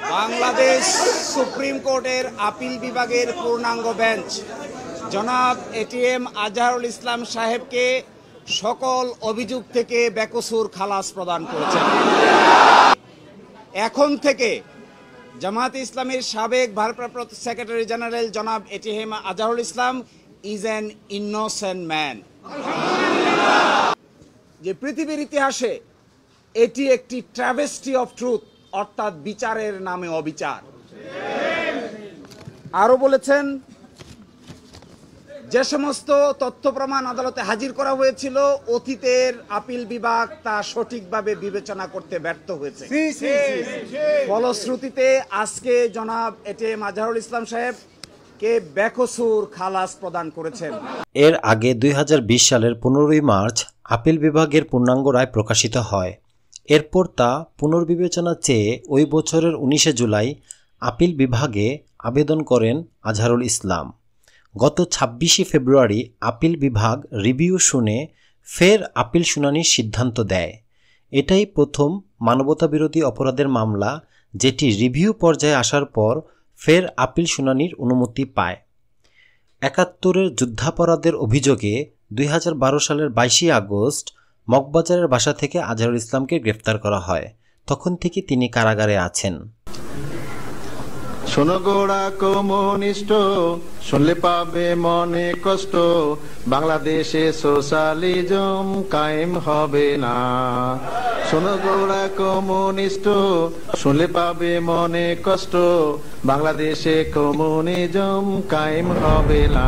Bangladesh supreme কোর্টের appeal বিভাগের পূর্ণাঙ্গ বেঞ্চ জনাব এটিএম আজহারুল ইসলাম সাহেবকে সকল অভিযোগ থেকে বেকসুর খালাস প্রদান করেছেন। এখন থেকে জামায়াতে ইসলামীর সাবেক ভারপ্রাপ্ত সেক্রেটারি জেনারেল জনাব ATM Azharul Islam is an innocent man. যে পৃথিবীর ইতিহাসে এটি একটি ট্র্যাভেস্টি অফ ট্রুথ, অর্থাৎ বিচারের নামে অবিচার। আরো বলেছেন, যে সমস্ত তথ্য প্রমাণ আদালতে হাজির করা হয়েছিল অতীতের আপিল বিভাগ তা সঠিকভাবে বিবেচনা করতে ব্যর্থ হয়েছে। ফলশ্রুতিতে আজকে জনাব এটিএম আজহারুল ইসলাম সাহেব কে বেকসুর খালাস প্রদান করেছেন। এর আগে 2020 সালের 15 মার্চ আপিল বিভাগের পূর্ণাঙ্গ রায় প্রকাশিত হয়। এরপর তা পুনর্বিবেচনা চেয়ে ওই বছরের 19 জুলাই আপিল বিভাগে আবেদন করেন আজহারুল ইসলাম। গত 26 ফেব্রুয়ারি আপিল বিভাগ রিভিউ শুনে ফের আপিল শুনানির সিদ্ধান্ত দেয়। এটাই প্রথম মানবতাবিরোধী অপরাধের মামলা যেটি রিভিউ পর্যায়ে আসার পর ফের আপিল শুনানির অনুমতি পায়। 71-এর যুদ্ধাপরাধের অভিযোগে 2012 সালের 22 আগস্ট মগবাজারের বাসা থেকে আজহারুল ইসলামকে গ্রেফতার করা হয়। তখন থেকে তিনি কারাগারে আছেন। শোনো গোড়া কমিউনিস্ট, শুনলে পাবে মনে কষ্ট, বাংলাদেশে সোশ্যালিজম কায়েম হবে না। শোনো গোড়া কমিউনিস্ট, শুনলে পাবে মনে কষ্ট, বাংলাদেশে কমিউনিজম কায়েম হবে না।